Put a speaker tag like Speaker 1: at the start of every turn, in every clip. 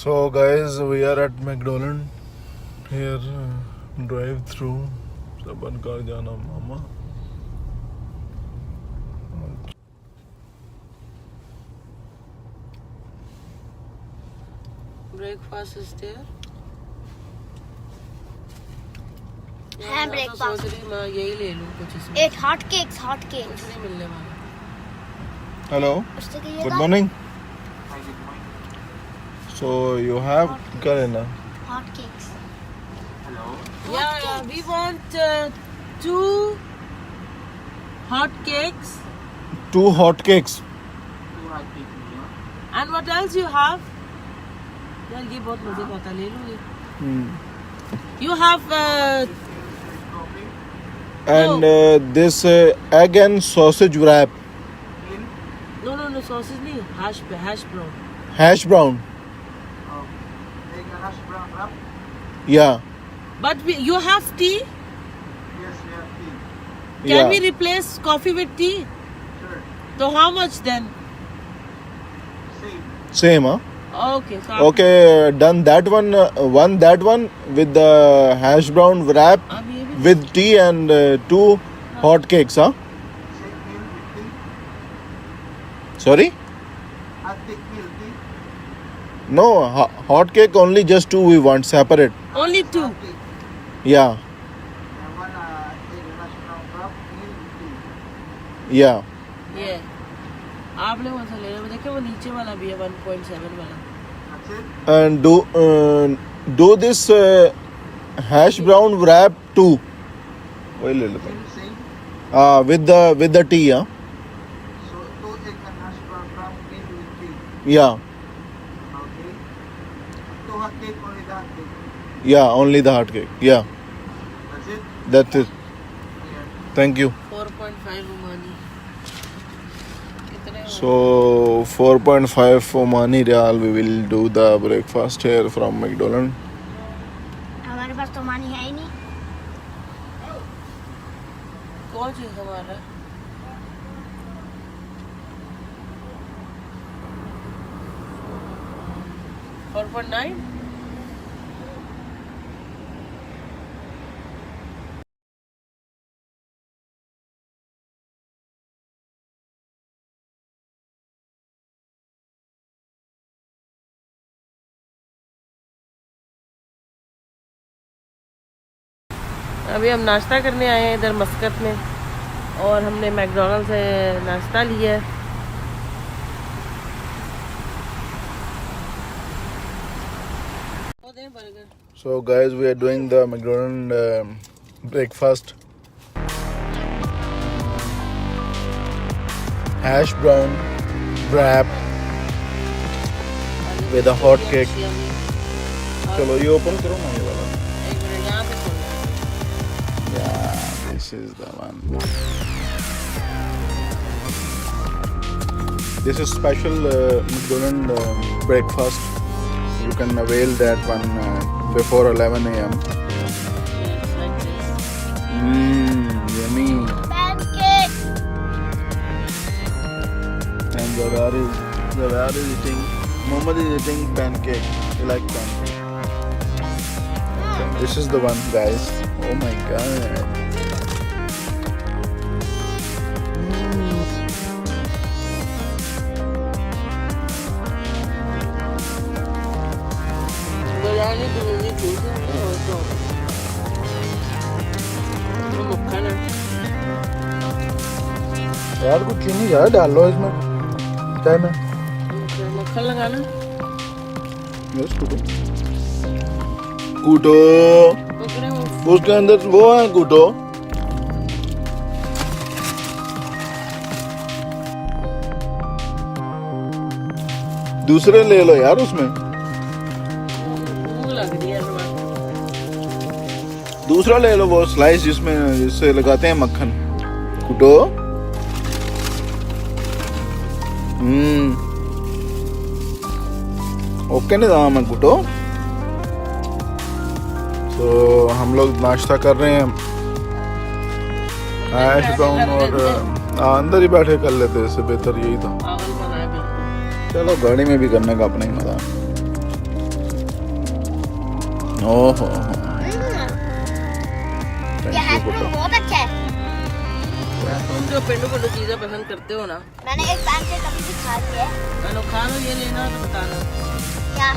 Speaker 1: So guys, we are at McDonald's here, drive through. Saban kar jana mama.
Speaker 2: Breakfast is there.
Speaker 3: है breakfast.
Speaker 2: सोच रही मैं यही ले लूं कुछ इसमें।
Speaker 3: एक हॉट केक्स
Speaker 2: कुछ नहीं मिलने वाला।
Speaker 1: Hello. Good morning. So you have क्या लेना?
Speaker 3: Hot cakes.
Speaker 2: Yeah, we want 2 hot cakes.
Speaker 1: 2 hot cakes.
Speaker 2: And what else you have? यार ये बहुत मजे का होता है, ले लूंगी। You have
Speaker 1: And this egg and sausage wrap.
Speaker 2: no sausage नहीं, hash brown.
Speaker 1: Hash brown. Yeah.
Speaker 2: But you have tea?
Speaker 4: Yes, we have tea.
Speaker 2: Can we
Speaker 1: Yeah.
Speaker 2: replace coffee with tea?
Speaker 4: Sure.
Speaker 2: So how much then?
Speaker 4: Same.
Speaker 1: Same, huh?
Speaker 2: Okay. So
Speaker 1: Okay, done that one. That one with the hash brown wrap
Speaker 2: अब ये भी
Speaker 1: with tea and 2 hot cakes, huh?
Speaker 4: Same meal with tea.
Speaker 1: Sorry?
Speaker 4: Hot thick meal tea.
Speaker 1: No, hot cake only just 2 we want separate.
Speaker 2: only 2.
Speaker 4: Hot cake.
Speaker 1: Yeah,
Speaker 4: And one egg hash brown wrap meal with tea.
Speaker 1: yeah.
Speaker 2: ये आप लोग कौन सा ले रहे हो? देखिए वो नीचे वाला भी है 1.7 वाला।
Speaker 4: That's it.
Speaker 1: And do this hash brown wrap too. वही ले लेते हैं।
Speaker 4: Same.
Speaker 1: With the tea, huh?
Speaker 4: So 2 egg and hash brown wrap meal with tea.
Speaker 1: Yeah,
Speaker 4: Okay. 2 hot cake, only the hot cake.
Speaker 1: yeah. Only the hot cake. Yeah,
Speaker 4: That's it.
Speaker 1: that's it.
Speaker 4: Yeah.
Speaker 1: Thank you.
Speaker 2: 4.5 Omani। कितने
Speaker 1: So 4.5 Omani Real. We will do the breakfast here from McDonald's.
Speaker 3: हमारे पास तो मानी है ही नहीं।
Speaker 2: कौन चीज हमारा? $4.9? अभी हम नाश्ता करने आए हैं इधर मस्कत में और हमने मैकडोनल्ड से नाश्ता लिया है। Burger
Speaker 1: So guys, we are doing the McDonald's breakfast. Hash brown wrap with a hot cake. चलो ये open करो ना ये वाला.
Speaker 2: एक मिनट यहाँ पे खोलो।
Speaker 1: Yeah, this is the one. This is special McDonald's breakfast. You can avail that one before 11 a.m.
Speaker 2: Yes, like this.
Speaker 1: Yummy.
Speaker 3: Pancake.
Speaker 1: And Zawar is eating. Mohammed is eating pancake. You like pancake? This is the one, guys. Oh my god.
Speaker 2: Biryani biryani ठीक है और तो मक्खन है।
Speaker 1: यार कुछ चीनी ज़्यादा डाल लो इसमें चाय में।
Speaker 2: मक्खन लगाना।
Speaker 1: यस कूटो कूटो
Speaker 2: पकड़े वो
Speaker 1: उसके अंदर वो है कूटो। दूसरे ले लो यार उसमें
Speaker 2: भूख लग रही है तुम्हारी।
Speaker 1: दूसरा ले लो वो स्लाइस जिससे लगाते हैं मक्खन कूटो। ओके नहीं दाम है कूटो। तो हम लोग नाश्ता कर रहे हैं हैश ब्राउन और अंदर ही बैठे कर लेते हैं, इससे बेहतर यही था।
Speaker 2: पागल बनाया बिल्कुल।
Speaker 1: चलो गाड़ी में भी करने का अपना ही मजा है। ओहो
Speaker 3: ये हैशब्राउन बहुत अच्छा है।
Speaker 2: तुम जो पेंडू पेंडू चीजें पसंद करते हो ना,
Speaker 3: मैंने एक पैनकेक कभी भी खा लिया है।
Speaker 2: मैंने खा लो, ये लेना तो बताना।
Speaker 3: क्या?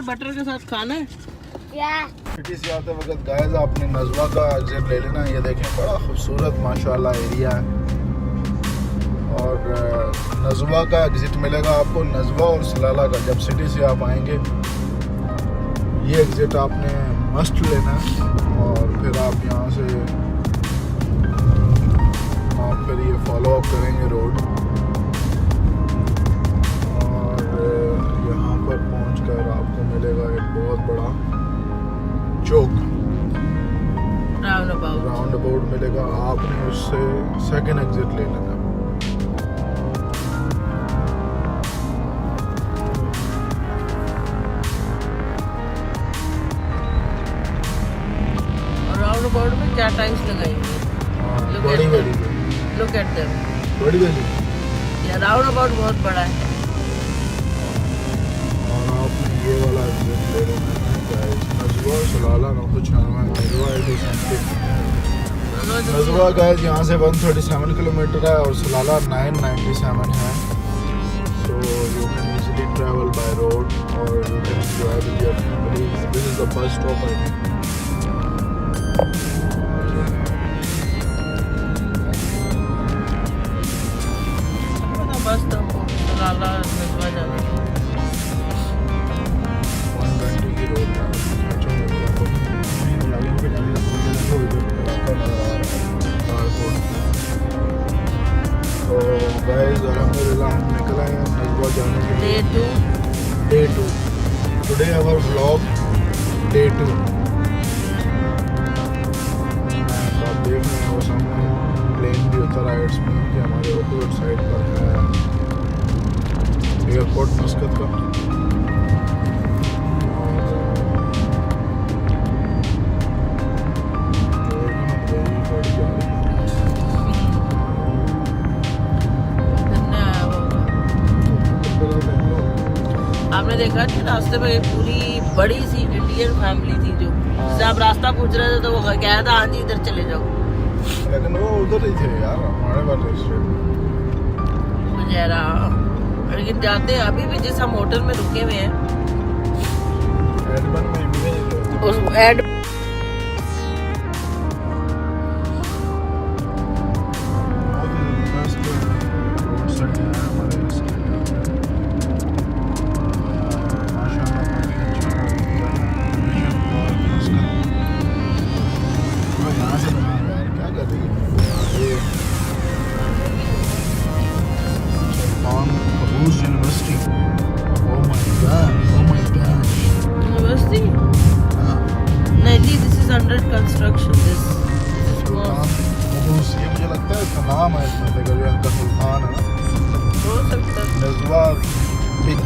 Speaker 2: बटर के साथ खाना है।
Speaker 1: सिटी से आते वक्त गाइस आपने नज़वा का एग्जिट ले लेना। ये देखें बड़ा खूबसूरत माशाल्लाह एरिया है और नज़वा का एग्जिट मिलेगा आपको, नज़वा और सलाला का। जब सिटी से आप आएंगे ये एग्जिट आपने मस्ट लेना है और फिर आप यहाँ से आप फिर ये फॉलो अप करेंगे रोड और यहाँ पर पहुँचकर आपको मिलेगा एक बहुत बड़ा चौक, राउंड अबाउट मिलेगा। आपने उससे सेकंड एग्जिट ले लेना।
Speaker 2: राउंड अबाउट में क्या टाइम्स लगाएंगे?
Speaker 1: बड़ी वाली
Speaker 2: लुक एट देम।
Speaker 1: बड़ी वाली
Speaker 2: ये राउंड अबाउट बहुत बड़ा है
Speaker 1: और आपने ये वाला एग्जिट ले लेना है गाइस। नज़वा सलाला 996, नज़वा गाइस यहाँ से 137 किलोमीटर है और सलाला 997 है। So you can easily travel by road और you can enjoy with your family. This is the bus stop I think.
Speaker 2: Bus to सलाला नज़वा जाना है।
Speaker 1: 120 की रोड है। तो गाइस अल्हम्दुलिल्लाह हम निकल आए हैं नज़वा जाने के लिए। Day 2 today our vlog day 2। आप देख रहे हैं वो सामने प्लेन भी उतर आया इसमें कि हमारे अपोजिट साइड पर है एयरपोर्ट मस्कत का।
Speaker 2: आपने देखा कि रास्ते में एक पूरी बड़ी सी इंडियन फैमिली थी जो जिससे आप रास्ता पूछ रहे थे तो वो कह था हाँ जी इधर चले जाओ,
Speaker 1: लेकिन वो उधर ही थे यार हमारे वाले स्ट्रीट।
Speaker 2: लेकिन जाते अभी भी जिस हम होटल में रुके हुए हैं उस एड नहीं जी, this is under construction. This
Speaker 1: ये मुझे लगता है इसका नाम है इसमें, सुल्तान है ना।
Speaker 2: हो सकता है।
Speaker 1: नज़वा बिग